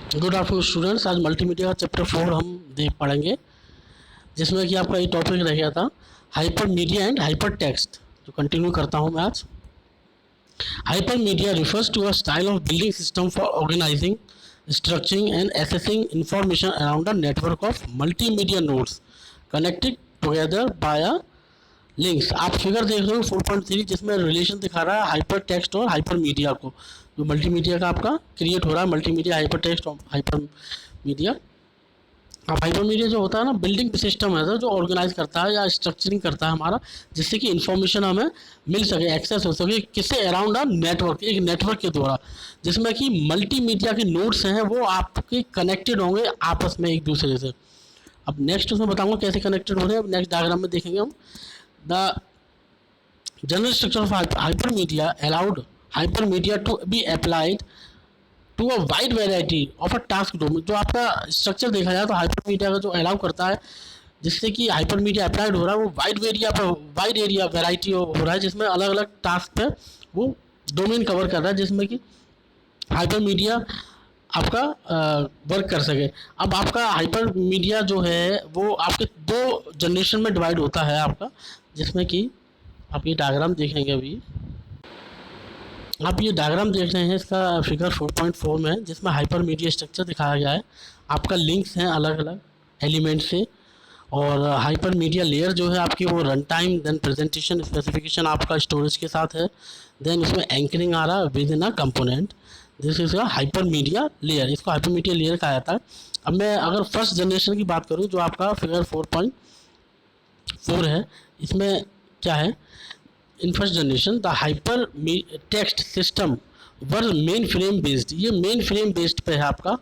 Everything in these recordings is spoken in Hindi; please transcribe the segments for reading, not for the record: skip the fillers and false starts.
Good afternoon students. आज मल्टीमीडिया का चैप्टर 4 हम देख पढ़ेंगे, जिसमें कि आपका ये टॉपिक रह गया था hypermedia and hypertext. जो कंटिन्यू करता हूँ मैं आज। Hypermedia refers to a style of building system for organising, structuring and accessing information around a network of multimedia nodes connected together by a links. आप फिगर देख रहे हो 4.3, जिसमें रिलेशन दिखा रहा है हाइपर टेक्स्ट और हाइपर मीडिया को। जो मल्टीमीडिया का आपका क्रिएट हो रहा है, मल्टीमीडिया, हाइपर टेक्स्ट और हाइपर मीडिया। अब हाइपर मीडिया जो होता है ना, बिल्डिंग सिस्टम है जो ऑर्गेनाइज करता है या स्ट्रक्चरिंग करता है हमारा, जिससे कि इन्फॉर्मेशन हमें मिल सके, एक्सेस हो सके, किससे, अराउंड अ नेटवर्क, एक नेटवर्क के द्वारा, जिसमें कि मल्टीमीडिया के नोड्स हैं वो आपके कनेक्टेड होंगे आपस में एक दूसरे से। अब नेक्स्ट उसमें बताऊंगा कैसे कनेक्टेड हो रहे हैं, नेक्स्ट डायग्राम में देखेंगे हम। The general structure of hypermedia allowed hypermedia to be applied to a wide variety of a task domain। जो आपका स्ट्रक्चर देखा जाए तो हाइपरमीडिया का जो अलाउ करता है, जिससे कि हाइपरमीडिया अप्लाइड हो रहा है, वो वाइड एरिया वेराइटी हो रहा है, जिसमें अलग अलग टास्क पे वो डोमेन कवर कर रहा है, जिसमें कि हाइपरमीडिया आपका वर्क कर सके। अब आपका हाइपर मीडिया जो है वो आपके दो जनरेशन में डिवाइड होता है आपका, जिसमें कि आप ये डायग्राम देखेंगे। अभी आप ये डायग्राम देख रहे हैं, इसका फिगर 4.4 में, जिसमें हाइपर मीडिया स्ट्रक्चर दिखाया गया है। आपका लिंक्स हैं अलग अलग एलिमेंट से, और हाइपर मीडिया लेयर जो है आपकी वो run time, then presentation specification आपका स्टोरेज के साथ है, देन उसमें एंकरिंग आ रहा है within a component. This is a hypermedia layer, इसको हाइपर मीडिया लेयर कहा जाता है। अब मैं अगर फर्स्ट जनरेशन की बात करूँ, जो आपका फिगर 4.4 है, इसमें क्या है, in first generation the hypertext system were mainframe based. ये मेन फ्रेम बेस्ड पे है आपका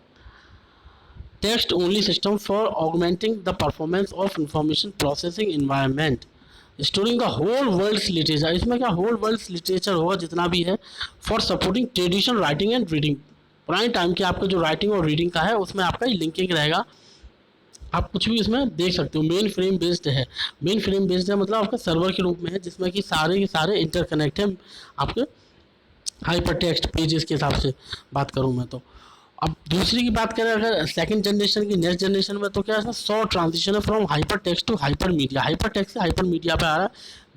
text only system for augmenting the performance of information processing environment, storing the whole world's literature. इसमें क्या, होल वर्ल्ड्स लिटरेचर होगा जितना भी है, for supporting traditional writing and reading. पुराने टाइम के आपका जो राइटिंग और रीडिंग का है, उसमें आपका लिंकिंग रहेगा। आप कुछ भी इसमें देख सकते हो। मेन फ्रेम बेस्ड है, मेन फ्रेम बेस्ड है मतलब आपका सर्वर के रूप में है, जिसमें कि सारे के सारे इंटरकनेक्ट हैं आपके हाइपर टेक्स्ट पेजेस के हिसाब से बात करूं मैं तो। अब दूसरी की बात करें अगर सेकंड जनरेशन की, नेक्स्ट जनरेशन में, तो क्या है, 100 ट्रांजिशन है from hypertext to hypermedia, hypertext से हाइपर मीडिया पे आ रहा है।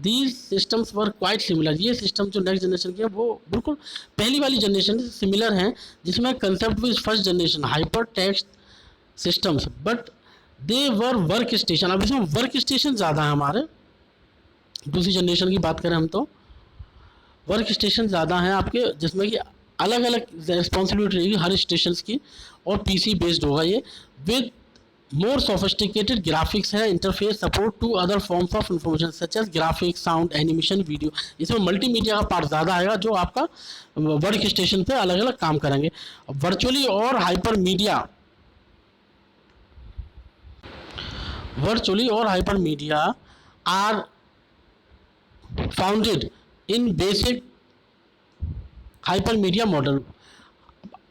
These systems were quite similar. ये सिस्टम जो नेक्स्ट जनरेशन की है वो बिल्कुल पहली वाली जनरेशन से सिमिलर हैं, जिसमें concept with first generation hyper text systems, but they were work station. अब इसमें वर्क स्टेशन ज़्यादा है हमारे, दूसरी जनरेशन की बात करें हम तो वर्क स्टेशन ज़्यादा हैं आपके, जिसमें कि अलग अलग रिस्पॉन्सिबिलिटी रहेगी हर स्टेशन की, और पीसी बेस्ड होगा ये, विद मोर सोफिस्टिकेटेड ग्राफिक्स है, interface support to other forms of information such as graphics, sound, animation, video. इसमें मल्टीमीडिया का पार्ट ज़्यादा आएगा, जो आपका वर्क स्टेशन पे अलग अलग काम करेंगे। वर्चुअली और hyper media, virtually or hypermedia are founded in basic hypermedia model।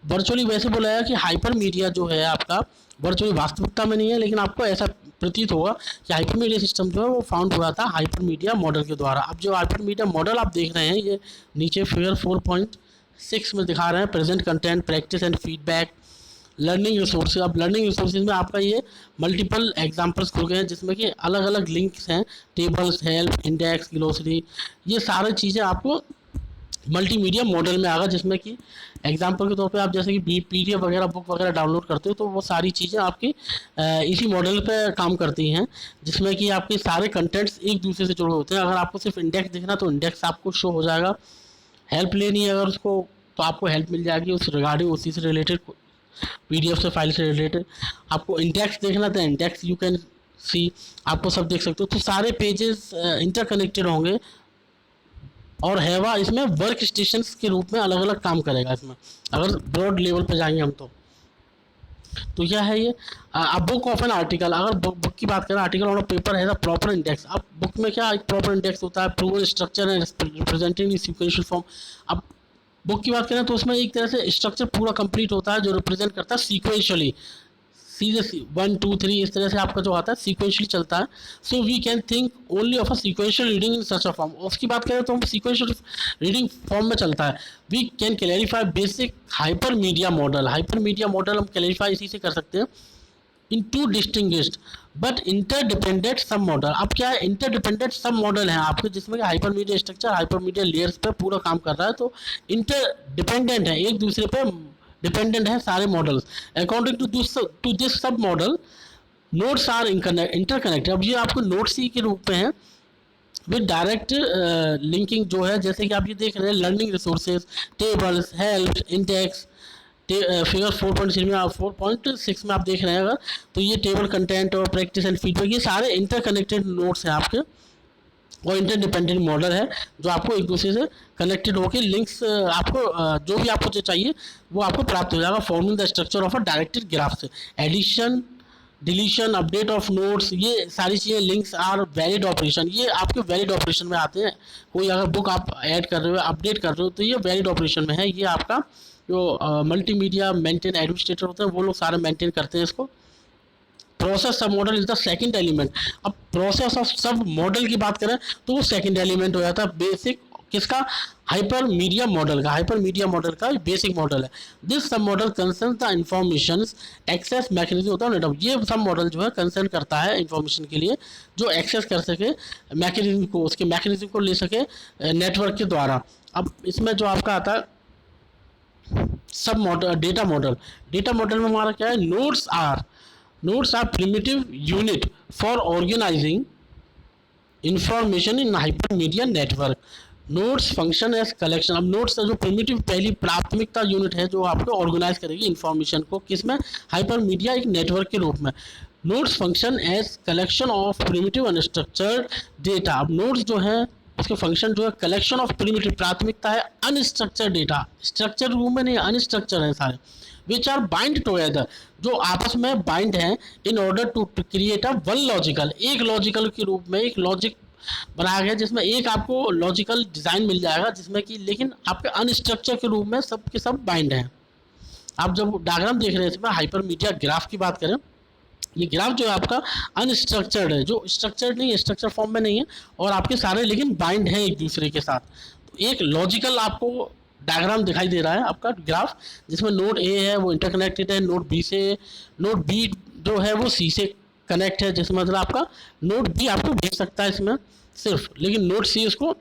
Virtually वैसे बोला है कि हाइपर मीडिया जो है आपका वर्चुअली वास्तविकता में नहीं है, लेकिन आपको ऐसा प्रतीत होगा कि हाइपर मीडिया सिस्टम जो है वो फाउंड हुआ था हाइपर मीडिया मॉडल के द्वारा। अब जो हाइपर मीडिया मॉडल आप देख रहे हैं, ये नीचे फिगर 4.6 में दिखा रहे हैं, present content, practice and feedback, learning resources. अब लर्निंग रिसोर्सेज में आपका ये मल्टीपल एग्जांपल्स खुल गए हैं, जिसमें कि अलग अलग लिंक्स हैं, टेबल्स, हेल्प, इंडेक्स, ग्लोसरी, ये सारी चीज़ें आपको मल्टीमीडिया मॉडल में आएगा, जिसमें कि एग्जांपल के तौर पे आप जैसे कि पीडीएफ वगैरह, बुक वगैरह डाउनलोड करते हो, तो वो सारी चीज़ें आपकी इसी मॉडल पे काम करती हैं, जिसमें कि आपके सारे कंटेंट्स एक दूसरे से जुड़े होते हैं। अगर आपको सिर्फ इंडेक्स देखना तो इंडेक्स आपको शो हो जाएगा, हेल्प लेनी है अगर उसको तो आपको हेल्प मिल जाएगी उस रिगार्डिंग, उसी से रिलेटेड, पीडीएफ से, फाइल से रिलेटेड। आपको इंडेक्स देखना था, इंडेक्स यू कैन सी, आपको सब देख सकते हो। तो सारे पेजेस इंटरकनेक्टेड होंगे, और हैवा इसमें वर्क स्टेशंस के रूप में अलग अलग काम करेगा इसमें, अगर ब्रॉड लेवल पे जाएंगे हम तो क्या है ये, अब बुक ऑफ एन आर्टिकल, अगर बुक की बात करें, आर्टिकल ऑन पेपर है द प्रॉपर इंडेक्स। अब बुक में क्या एक प्रॉपर इंडेक्स होता है, proven structure and representing in sequential form. अब बुक की बात करें तो उसमें एक तरह से स्ट्रक्चर पूरा कंप्लीट होता है, जो रिप्रेजेंट करता है सीक्वेंशियली, सीधे 1 2 3 इस तरह से आपका जो आता है सीक्वेंशली चलता है. So we can think only of a sequential reading in such a form. उसकी बात करें तो हम सीक्वेंशियल रीडिंग फॉर्म में चलता है. We can clarify basic hypermedia model. Hypermedia model हम क्लैरिफाई इसी से कर सकते हैं in two distinguished but interdependent sub model. अब क्या है, इंटरडिपेंडेंट सब मॉडल हैं आपके जिसमें कि hyper media structure hyper media layers पे पूरा काम कर रहा है. तो इंटरडिपेंडेंट है, एक दूसरे पे डिपेंडेंट है सारे models. According to this sub model nodes are interconnected. अब ये आपको नोड सी के रूप में है विद डायरेक्ट लिंकिंग जो है, जैसे कि आप ये देख रहे हैं learning resources, tables, help, index. Figure 4.6 में 4.6 में आप देख रहे हैं अगर, तो ये टेबल कंटेंट और प्रैक्टिस एंड फीडबैक ये सारे इंटरकनेक्टेड नोड्स हैं आपके और इंटरडिपेंडेंट मॉडल है जो आपको एक दूसरे से कनेक्टेड होकर लिंक्स आपको जो भी आपको जो चाहिए वो आपको प्राप्त हो जाएगा forming the structure of a directed graph से. Addition, deletion, update of nodes, ये सारी चीज़ें लिंक्स आर वैलिड ऑपरेशन. ये आपके वैलिड ऑपरेशन में आते हैं. कोई अगर बुक आप ऐड कर रहे हो, अपडेट कर रहे हो, तो ये वैलिड ऑपरेशन में है. ये आपका जो मल्टीमीडिया मेंटेन एडमिनिस्ट्रेटर होते हैं वो लोग सारे मेंटेन करते हैं इसको. Process sub model is the second element. अब प्रोसेस ऑफ सब मॉडल की बात करें तो वो सेकंड एलिमेंट हो जाता है बेसिक किसका, हाइपर मीडिया मॉडल का. हाइपर मीडिया मॉडल का बेसिक मॉडल है. This sub model concern the information access mechanism होता है नेटवर्क. ये सब मॉडल जो है कंसर्न करता है इंफॉर्मेशन के लिए जो एक्सेस कर सके मैकेनिज्म को, उसके मैकेनिज्म को ले सके नेटवर्क के द्वारा. अब इसमें जो आपका आता है sub model, data model. Data model में हमारा क्या है, nodes are primitive unit for organising information in hypermedia network. Nodes function as collection. अब नोड्स का जो प्रिमिटिव पहली प्राथमिकता यूनिट है जो आपको ऑर्गेनाइज करेगी इंफॉर्मेशन को किसमें, हाइपर मीडिया एक नेटवर्क के रूप में. Nodes function as collection of primitive unstructured data. अब नोड्स जो है उसके फंक्शन जो है कलेक्शन ऑफ प्रिमिटिव, प्राथमिकता है अनस्ट्रक्चर्ड डेटा. स्ट्रक्चर रूप में नहीं, अनस्ट्रक्चर है सारे. विच आर बाइंड टुगेदर, जो आपस में बाइंड हैं in order to create a one logical. एक लॉजिकल के रूप में एक लॉजिक बनाया गया जिसमें एक आपको लॉजिकल डिज़ाइन मिल जाएगा जिसमें कि लेकिन आपके अनस्ट्रक्चर के रूप में सब के सब बाइंड हैं. आप जब डायग्राम देख रहे हैं इसमें हाइपर मीडिया ग्राफ की बात करें, ये ग्राफ जो है आपका अनस्ट्रक्चर्ड है, जो स्ट्रक्चर्ड नहीं है, स्ट्रक्चर फॉर्म में नहीं है और आपके सारे लेकिन बाइंड हैं एक दूसरे के साथ. तो एक लॉजिकल आपको डायग्राम दिखाई दे रहा है आपका ग्राफ जिसमें नोड ए है वो इंटरकनेक्टेड है नोड बी से, नोड बी जो है वो सी से कनेक्ट है, जिसमें मतलब आपका नोड बी आपको भेज सकता है इसमें सिर्फ, लेकिन नोड सी उसको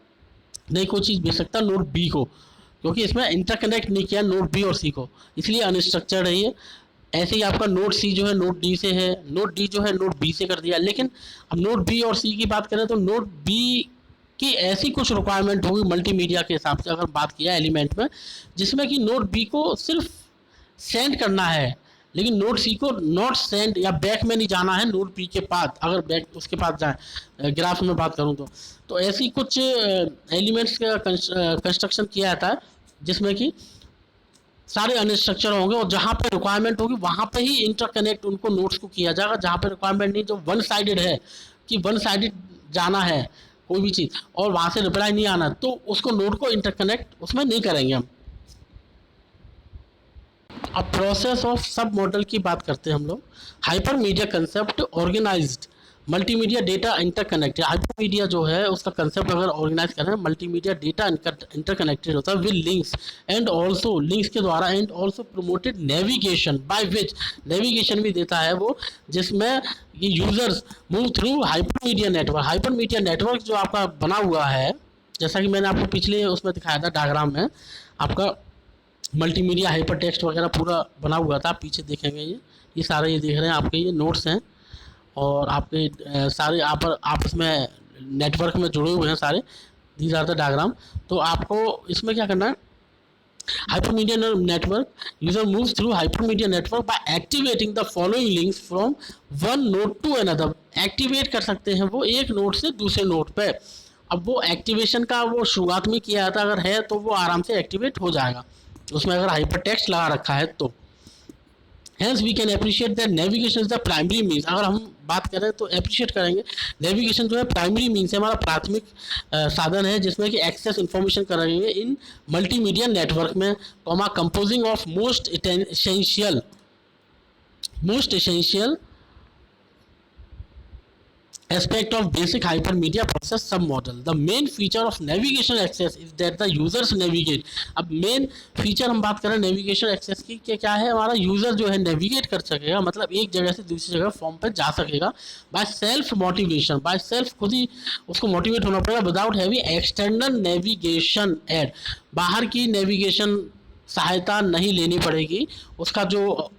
नहीं कोई चीज़ भेज सकता नोड बी को, क्योंकि इसमें इंटरकनेक्ट नहीं किया नोड बी और सी को, इसलिए अनस्ट्रक्चर्ड है ये. ऐसे ही आपका नोड सी जो है नोड डी से है, नोड डी जो है नोड बी से कर दिया. लेकिन अब नोड बी और सी की बात करें तो नोड बी की ऐसी कुछ रिक्वायरमेंट होगी मल्टीमीडिया के हिसाब से अगर बात किया एलिमेंट में, जिसमें कि नोड बी को सिर्फ सेंड करना है लेकिन नोड सी को नॉट सेंड या बैक में नहीं जाना है नोड बी के पास, अगर बैक उसके पास जाए ग्राफ में बात करूँ तो ऐसी कुछ एलिमेंट्स का कंस्ट्रक्शन किया जाता है जिसमें कि सारे अनस्ट्रक्चर होंगे और जहाँ पे रिक्वायरमेंट होगी वहाँ पे ही इंटरकनेक्ट उनको नोड्स को किया जाएगा. जहाँ पे रिक्वायरमेंट नहीं, जो वन साइडेड है कि वन साइडेड जाना है कोई भी चीज़ और वहाँ से रिप्लाई नहीं आना, तो उसको नोड को इंटरकनेक्ट उसमें नहीं करेंगे हम. अब प्रोसेस ऑफ सब मॉडल की बात करते हैं हम लोग. Hypermedia concept organised multimedia data interconnected. Hypermedia जो है उसका कंसेप्ट अगर ऑर्गेनाइज करें, मल्टीमीडिया डेटा इंटरकनेक्टेड होता है with links and also links के द्वारा and also promoted navigation by which, navigation भी देता है वो जिसमें ये users move through hypermedia network. Hyper media network जो आपका बना हुआ है जैसा कि मैंने आपको पिछले उसमें दिखाया था डायग्राम में, आपका मल्टीमीडिया हाइपर टेक्स्ट वगैरह पूरा बना हुआ था. आप पीछे देखेंगे ये सारे ये देख रहे हैं आपके ये नोट्स हैं और आपके सारे आपस में नेटवर्क में जुड़े हुए हैं सारे. These are the diagram. तो आपको इसमें क्या करना है, hypermedia network user moves through hypermedia network by activating the following links from one node to another. Activate कर सकते हैं वो एक नोड से दूसरे नोड पे. अब वो एक्टिवेशन का वो शुरुआत में किया जाता अगर है तो वो आराम से एक्टिवेट हो जाएगा उसमें अगर हाइपर टेक्स्ट लगा रखा है तो. Hence we can appreciate that navigation is the primary means. अगर हम बात करें तो अप्रिशिएट करेंगे नेविगेशन जो है प्राइमरी मीन्स है, हमारा प्राथमिक साधन है जिसमें कि एक्सेस इन्फॉर्मेशन करेंगे इन मल्टीमीडिया नेटवर्क में, composing of most essential most essential aspect of basic hypermedia process submodel. The main feature of navigation access is that the users navigate. अब मेन फीचर हम बात करें नेविगेशन एक्सेस की, क्या है, हमारा यूजर जो है नेविगेट कर सकेगा, मतलब एक जगह से दूसरी जगह फॉर्म पर जा सकेगा by self motivation, by self, खुद ही उसको मोटिवेट होना पड़ेगा, without heavy external navigation aid, बाहर की नेविगेशन सहायता नहीं लेनी पड़ेगी, उसका जो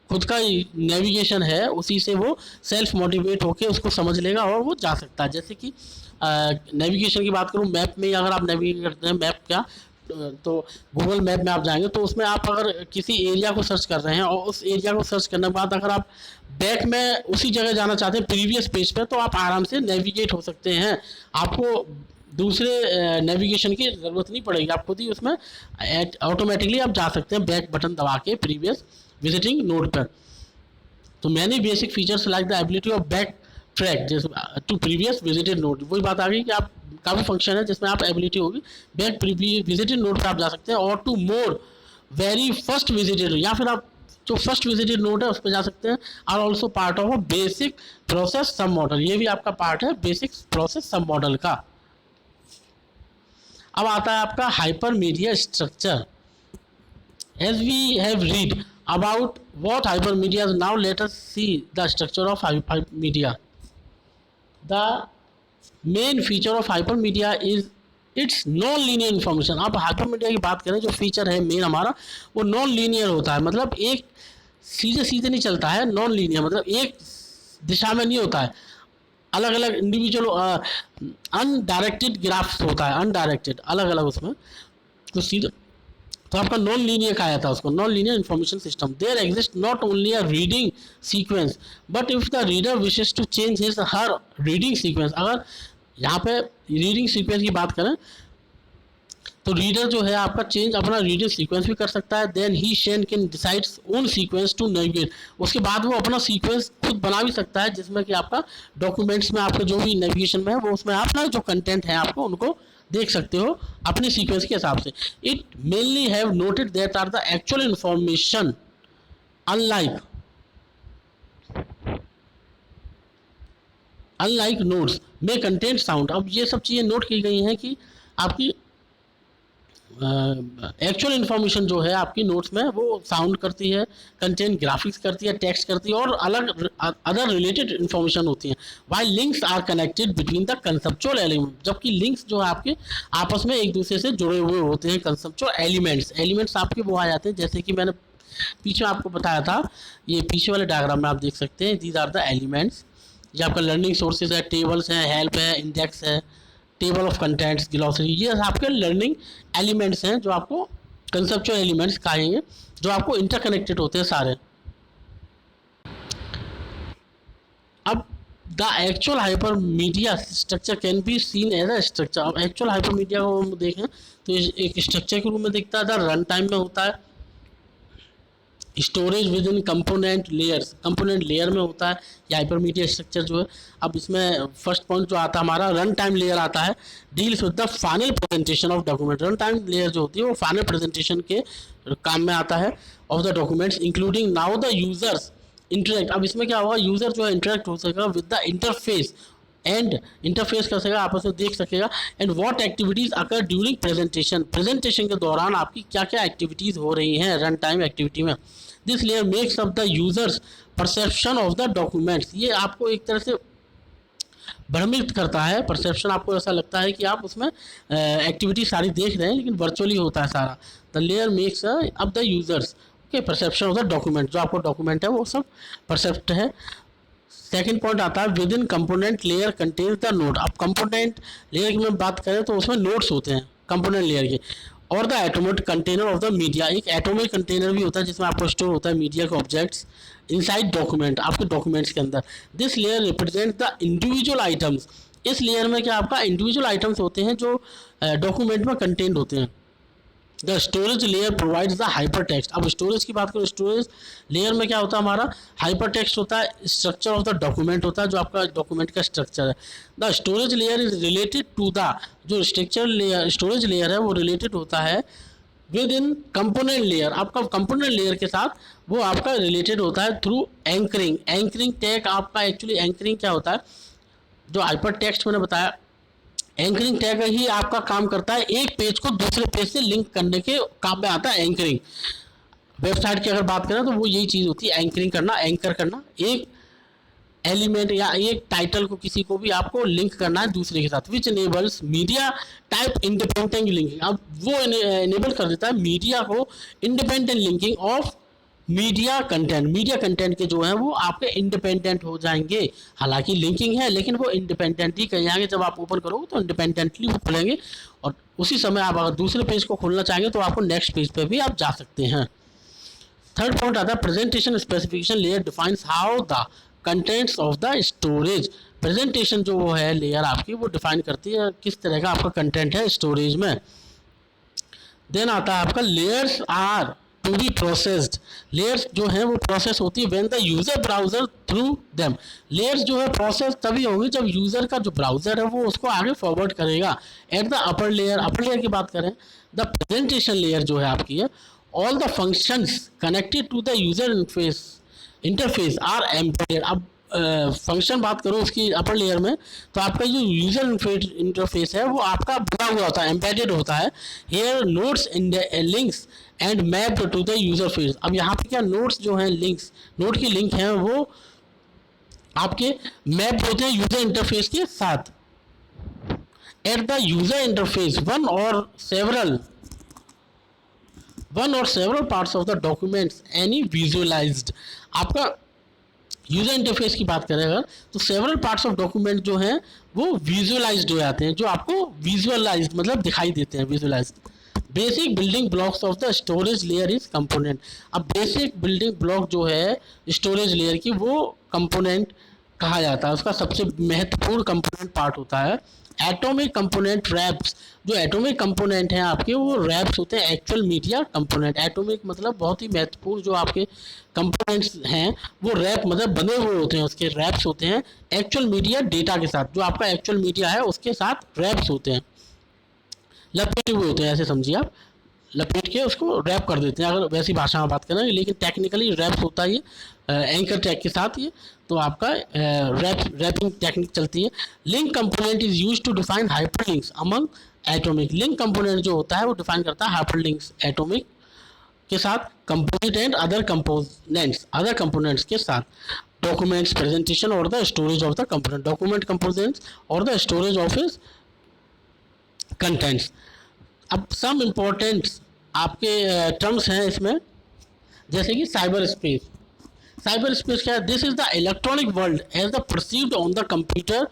खुद का नेविगेशन है उसी से वो सेल्फ मोटिवेट होके उसको समझ लेगा और वो जा सकता है। जैसे कि नेविगेशन की बात करूँ, मैप में अगर आप नेविगेट करते हैं, मैप क्या, तो गूगल मैप में आप जाएंगे तो उसमें आप अगर किसी एरिया को सर्च कर रहे हैं और उस एरिया को सर्च करने के बाद अगर आप बैक में उसी जगह जाना चाहते हैं प्रीवियस पेज पे, तो आप आराम से नेविगेट हो सकते हैं, आपको दूसरे नेविगेशन की ज़रूरत नहीं पड़ेगी, आप खुद ही उसमें ऑटोमेटिकली आप जा सकते हैं बैक बटन दबा के प्रीवियस विजिटिंग नोड पर। तो many basic features like the ability of backtrack to previous visited node, वही बात आ गई कि आप काफ़ी फंक्शन है जिसमें आप एबिलिटी होगी बैक विजिटेड नोड पर आप जा सकते हैं, और to more very first visited, या फिर आप जो फर्स्ट विजिटेड नोड है उस पर जा सकते हैं, are also part of a basic process sub model, ये भी आपका पार्ट है बेसिक प्रोसेस सब मॉडल का। अब आता है आपका hypermedia structure. As we have read about what hypermedia is, now let us see the structure of hypermedia. The main feature of hypermedia is its non-linear information. अब hypermedia की बात करें, जो फीचर है मेन हमारा वो नॉन लीनियर होता है, मतलब एक सीधे सीधे नहीं चलता है, नॉन लीनियर मतलब एक दिशा में नहीं होता है, अलग अलग इंडिविजुअल अनडायरेक्टेड ग्राफ्स होता है, अनडायरेक्टेड अलग अलग उसमें, तो सीधे, तो आपका नॉन लीनियर कहा जाता है उसको, non linear information system. There exist not only a reading sequence but if the reader wishes to change his her reading sequence, अगर यहाँ पे रीडिंग सीक्वेंस की बात करें तो रीडर जो है आपका चेंज अपना रीडिंग सीक्वेंस भी कर सकता है, then he she can decides own sequence to navigate, उसके बाद वो अपना सीक्वेंस खुद बना भी सकता है, जिसमें कि आपका डॉक्यूमेंट्स में आपका जो भी नेविगेशन में है वो उसमें अपना जो कंटेंट है आपको उनको देख सकते हो अपने सीक्वेंस के हिसाब से। It mainly have noted that are the actual information unlike notes में कंटेंट साउंड। अब ये सब चीज़ें नोट की गई हैं कि आपकी एक्चुअल इन्फॉर्मेशन जो है आपकी नोट्स में वो साउंड करती है, कंटेंट ग्राफिक्स करती है, टेक्स्ट करती है और अलग अदर रिलेटेड इन्फॉर्मेशन होती है। While links are connected between the conceptual element, जबकि लिंक्स जो है आपके आपस में एक दूसरे से जुड़े हुए होते हैं। कंसेप्चुअल एलिमेंट्स आपके वो आ जाते हैं, जैसे कि मैंने पीछे आपको बताया था, ये पीछे वाले डायग्राम में आप देख सकते हैं, दीज आर द एलिमेंट्स। ये आपका लर्निंग सोर्सेज है, टेबल्स हैं, हेल्प है, इंडेक्स है, टेबल ऑफ कंटेंट्स, ग्लॉसरी, ये आपके लर्निंग एलिमेंट्स हैं जो आपको कंसेप्चुअल एलिमेंट्स कहेंगे, जो आपको इंटरकनेक्टेड होते हैं सारे। अब the actual hypermedia structure can be seen as a structure. अब एक्चुअल हाइपरमीडिया को हम देखें तो एक स्ट्रक्चर के रूप में दिखता है, रन टाइम में होता है, storage with in component layers, component layer में होता है ये हाइपरमीडिया स्ट्रक्चर जो है। अब इसमें फर्स्ट पॉइंट जो आता है हमारा रन टाइम लेयर आता है, deals with the final presentation of document. Run time layer जो होती है वो फाइनल प्रेजेंटेशन के काम में आता है of the documents, including now the users interact. अब इसमें क्या होगा, यूजर जो है इंटरेक्ट हो सकेगा with the interface and interface कर सकेगा, आपस में देख सकेगा, and what activities occur during presentation, presentation के दौरान आपकी क्या क्या एक्टिविटीज़ हो रही हैं रन टाइम एक्टिविटी में। This layer makes up the users perception of the documents, ये आपको एक तरह से भ्रमित करता है, परसेप्शन आपको ऐसा लगता है कि आप उसमें एक्टिविटी सारी देख रहे हैं लेकिन वर्चुअली होता है सारा। The layer makes up the users okay perception of the document, जो आपको डॉक्यूमेंट है वो सब परसेप्ट है। सेकेंड पॉइंट आता है within component layer contains the note. अब कंपोनेंट लेयर की मैं बात करें तो उसमें नोट्स होते हैं कंपोनेंट लेयर के, और the atomic container of the media, एक एटोमिक कंटेनर भी होता है जिसमें आपको स्टोर होता है मीडिया के ऑब्जेक्ट्स इनसाइड डॉक्यूमेंट, आपके डॉक्यूमेंट्स के अंदर। This layer represent the individual items, इस लेयर में क्या आपका इंडिविजुअल आइटम्स होते हैं जो डॉक्यूमेंट में कंटेंट होते हैं। The storage layer provides the hyper text. अब स्टोरेज की बात करें, स्टोरेज लेयर में क्या होता है हमारा हाइपर टेक्स्ट होता है, स्ट्रक्चर ऑफ द डॉक्यूमेंट होता है, जो आपका डॉक्यूमेंट का स्ट्रक्चर है। The storage layer is related to the, जो स्ट्रक्चर लेयर स्टोरेज लेयर है वो रिलेटेड होता है विद इन कंपोनेंट लेयर, आपका कंपोनेंट लेयर के साथ वो आपका रिलेटेड होता है थ्रू एंकरिंग। एंकरिंग टैग आपका एक्चुअली एंकरिंग क्या होता है, जो हाइपर टेक्स्ट मैंने बताया, एंकरिंग टैग ही आपका काम करता है एक पेज को दूसरे पेज से लिंक करने के काम में आता है एंकरिंग। वेबसाइट की अगर बात करें तो वो यही चीज़ होती है, एंकरिंग करना, एंकर करना, एक एलिमेंट या एक टाइटल को किसी को भी आपको लिंक करना है दूसरे के साथ, विच enables media type independent linking. अब वो इनेबल कर देता है मीडिया को independent linking of media content. Media content के जो है वो आपके इंडिपेंडेंट हो जाएंगे, हालांकि लिंकिंग है लेकिन वो इंडिपेंडेंट ही कहीं आगे जब आप ओपन करोगे तो इंडिपेंडेंटली वो खुलेंगे, और उसी समय आप अगर दूसरे पेज को खोलना चाहेंगे तो आपको नेक्स्ट पेज पे भी आप जा सकते हैं। थर्ड पॉइंट आता है presentation specification layer defines how the contents of the storage. Presentation जो वो है लेयर आपकी वो डिफाइन करती है किस तरह का आपका कंटेंट है स्टोरेज में। देन आता है आपका layers are to be processed. Layers जो है वो प्रोसेस होती है when the user browser through them. Layers जो है प्रोसेस तभी होंगी जब यूजर का जो ब्राउजर है वो उसको आगे फॉरवर्ड करेगा। एट द अपर लेयर की बात करें, द प्रेजेंटेशन लेयर जो है आपकी है, all the functions connected to the user interface are embedded. अब फंक्शन बात करो उसकी अपर लेयर में, तो आपका जो यूजर इंटरफेस है वो आपका बना हुआ होता है, एम्बेडेड होता है। Here notes links and map to the user face. अब यहाँ पे क्या नोट्स जो हैं, लिंक्स, नोट की लिंक हैं वो आपके मैप होते हैं यूजर इंटरफेस के साथ। At the user interface one और several parts of the documents any visualised. आपका यूजर इंटरफेस की बात करें अगर, तो सेवरल पार्ट्स ऑफ डॉक्यूमेंट जो हैं वो विजुअलाइज्ड हो जाते हैं, जो आपको विजुअलाइज्ड मतलब दिखाई देते हैं, visualised. Basic building blocks of the storage layer is component. अब बेसिक बिल्डिंग ब्लॉक जो है स्टोरेज लेयर की वो कंपोनेंट कहा जाता है, उसका सबसे महत्वपूर्ण कंपोनेंट पार्ट होता है। Atomic component wraps. जो एटॉमिक कंपोनेंट हैं आपके वो रैप्स होते हैं एक्चुअल मीडिया कंपोनेंट। एटॉमिक मतलब बहुत ही महत्वपूर्ण जो आपके कंपोनेंट्स हैं वो रैप मतलब बने हुए होते हैं, उसके रैप्स होते हैं एक्चुअल मीडिया डेटा के साथ। जो आपका एक्चुअल मीडिया है उसके साथ रैप्स होते हैं, लपेटे हुए होते हैं, ऐसे समझिए आप, लपेट के उसको रैप कर देते हैं अगर वैसी भाषा में बात करें, लेकिन टेक्निकली रैप्स होता है ये एंकर टैग के साथ, ये तो आपका रैपिंग टेक्निक चलती है। Link component is used to define hyperlinks among atomic. Link component जो होता है वो डिफाइन करता है हाइपरलिंक्स एटॉमिक के साथ, कंपोनेंट एंड अदर कंपोनेंट्स के साथ, डॉक्यूमेंट्स प्रेजेंटेशन और the storage of the component, document components और the storage of his contents. अब सम इम्पोर्टेंट आपके टर्म्स हैं इसमें, जैसे कि साइबर स्पेस। साइबर स्पेस क्या है? This is the electronic world as the perceived on the computer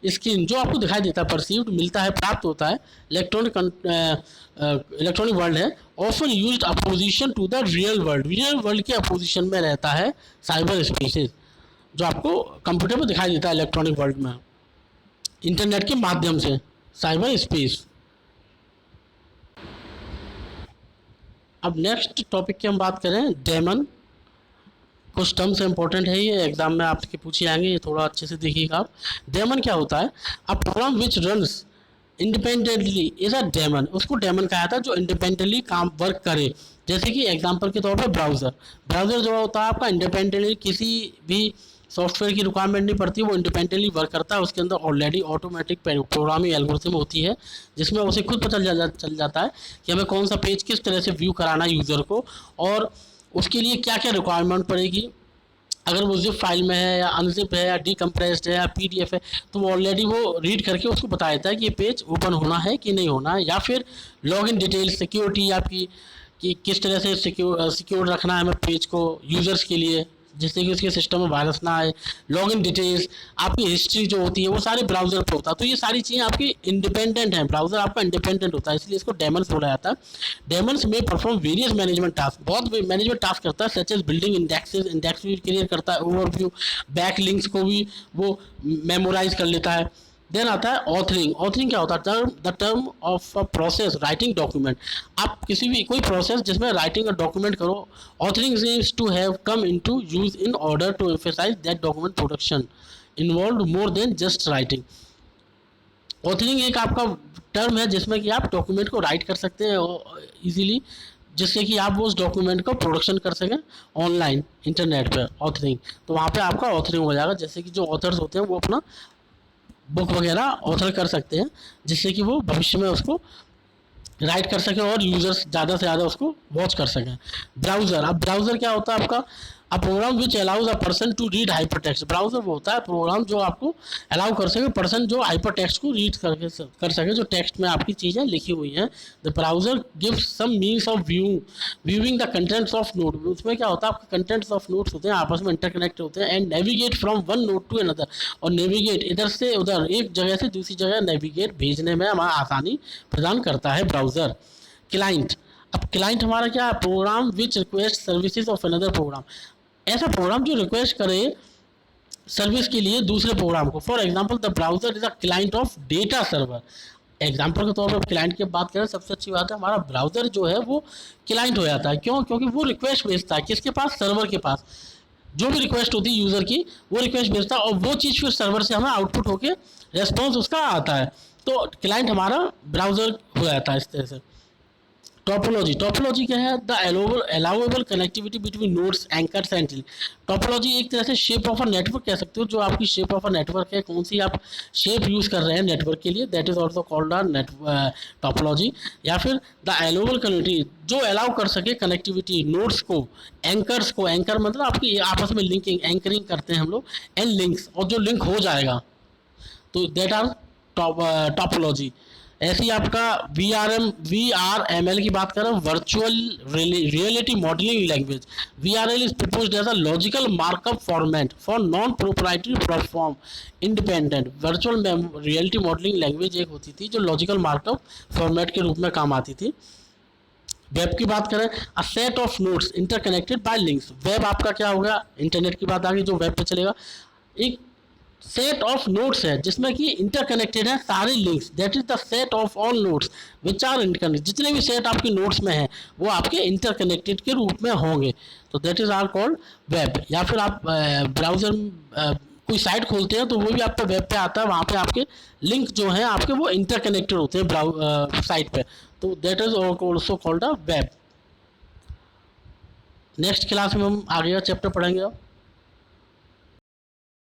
screen. जो आपको दिखाई देता है, परसीव्ड मिलता है, प्राप्त होता है, इलेक्ट्रॉनिक वर्ल्ड है, often used opposition to the real world. Real world के अपोजिशन में रहता है साइबर स्पेसेस, जो आपको कंप्यूटर पर दिखाई देता है इलेक्ट्रॉनिक वर्ल्ड में इंटरनेट के माध्यम से, साइबर स्पेस। अब नेक्स्ट टॉपिक की हम बात करें, डेमन। कुछ टर्म्स इंपॉर्टेंट है, ये एग्जाम में आपके पूछे आएंगे, ये थोड़ा अच्छे से देखिएगा आप। डेमन क्या होता है? A program which runs independently is a daemon. उसको डेमन कहा जाता है जो इंडिपेंडेंटली काम वर्क करे। जैसे कि एग्जांपल के तौर पर ब्राउज़र जो होता है आपका इंडिपेंडेंटली किसी भी सॉफ्टवेयर की रिक्वायरमेंट नहीं पड़ती, वो इंडिपेंडेंटली वर्क करता है। उसके अंदर ऑलरेडी ऑटोमेटिक प्रोग्रामिंग एल्गोरिथम होती है जिसमें उसे खुद पता चल जाता है कि हमें कौन सा पेज किस तरह से व्यू कराना है यूज़र को, और उसके लिए क्या क्या रिक्वायरमेंट पड़ेगी। अगर वो जिप फाइल में है या अनजिप है या डीकम्प्रेस्ड है या पीडीएफ है, तो वो ऑलरेडी वो रीड करके उसको बता देता है कि ये पेज ओपन होना है कि नहीं होना है। या फिर लॉगिन डिटेल्स, सिक्योरिटी आपकी कि किस तरह से सिक्योर रखना है हमें पेज को यूज़र्स के लिए, जिससे कि उसके सिस्टम में वायरस ना आए। लॉगिन डिटेल्स, आपकी हिस्ट्री जो होती है वो सारे ब्राउज़र पे होता है। तो ये सारी चीज़ें आपकी इंडिपेंडेंट हैं, ब्राउज़र आपका इंडिपेंडेंट होता है, इसलिए इसको डेमन्स बोला जाता है। डेमन्स में परफॉर्म वेरियस मैनेजमेंट टास्क, बहुत मैनेजमेंट टास्क करता है, such as building indexes, index भी क्लियर करता है, ओवरव्यू, बैक लिंक्स को भी वो मेमोराइज कर लेता है। देन आता है ऑथरिंग। ऑथरिंग क्या होता है? The term of a process writing document. आप किसी भी कोई प्रोसेस जिसमें राइटिंग अ डॉक्यूमेंट करो, authoring is to have come into use in order to emphasise that document production involve more than just writing. Authoring एक आपका टर्म है जिसमें कि आप डॉक्यूमेंट को राइट कर सकते हैं इजीली, जिससे कि आप वो उस डॉक्यूमेंट को प्रोडक्शन कर सकें ऑनलाइन इंटरनेट पे ऑथरिंग। तो वहाँ पे आपका ऑथरिंग हो जाएगा, जैसे कि जो ऑथर्स होते हैं वो अपना बुक वगैरह ऑथर कर सकते हैं, जिससे कि वो भविष्य में उसको राइट कर सकें और यूजर्स ज़्यादा से ज़्यादा उसको वॉच कर सकें। ब्राउज़र, अब ब्राउज़र क्या होता है आपका, a program which allows a person to read hyper text. Browser वो होता है प्रोग्राम जो आपको अलाउ कर सके पर्सन जो हाइपर टेक्स्ट को रीड कर सके, जो टेक्स्ट में आपकी चीज़ें लिखी हुई हैं। The browser gives some means of viewing the contents of note. उसमें क्या होता है, आपके कंटेंट्स ऑफ नोट्स होते हैं आपस में इंटरकनेक्ट होते हैं, and navigate from one node to another, और नेविगेट इधर से उधर, एक जगह से दूसरी जगह नेविगेट भेजने में हमारा आसानी प्रदान करता है ब्राउज़र। क्लाइंट, अब क्लाइंट हमारा क्या है, program which request services of another program. ऐसा प्रोग्राम जो रिक्वेस्ट करे सर्विस के लिए दूसरे प्रोग्राम को। For example the browser is a client of data server. Example के तौर पर क्लाइंट की बात करें, सबसे अच्छी बात है हमारा ब्राउजर जो है वो क्लाइंट हो जाता है। क्यों? क्योंकि वो रिक्वेस्ट भेजता है किसके पास, सर्वर के पास। जो भी रिक्वेस्ट होती है यूज़र की वो रिक्वेस्ट भेजता है, और वो चीज़ फिर सर्वर से हमें आउटपुट होके रेस्पॉन्स उसका आता है। तो क्लाइंट हमारा ब्राउजर हो जाता है इस तरह से। टोपोलॉजी, टोपोलॉजी क्या है, the allowable connectivity between nodes, anchors and link. Topology एक तरह से शेप ऑफ अ नेटवर्क कह सकते हो, जो आपकी शेप ऑफ अ नेटवर्क है, कौन सी आप शेप यूज़ कर रहे हैं नेटवर्क के लिए, that is also called a topology. या फिर द अलाउएबल कनेक्टिविटी, जो अलाउ कर सके कनेक्टिविटी नोड्स को, एंकर्स को, एंकर मतलब आपकी आपस में लिंकिंग, एंकरिंग करते हैं हम लोग, एंड लिंक्स, और जो लिंक हो जाएगा, तो दैट आर टोपोलॉजी। ऐसे ही आपका VRML की बात करें, virtual reality modelling language. VRL is proposed as a logical markup format for non proprietary platform independent. Virtual reality modelling language एक होती थी जो लॉजिकल मार्कअप फॉर्मेट के रूप में काम आती थी। वेब की बात करें, a set of nodes interconnected bye links. Web आपका क्या होगा, इंटरनेट की बात आ गई जो वेब पे चलेगा, एक सेट ऑफ नोड्स है जिसमें कि इंटरकनेक्टेड है सारे links, that is the set of all nodes which are interconnected. जितने भी सेट आपके नोड्स में हैं वो आपके इंटरकनेक्टेड के रूप में होंगे, तो that is are called web. या फिर आप ब्राउजर कोई साइट खोलते हैं तो वो भी आपका वेब पे आता है, वहाँ पे आपके लिंक जो हैं आपके वो इंटरकनेक्टेड होते हैं साइट पे, तो that is also called a web. Next class में हम आगे का चैप्टर पढ़ेंगे अब।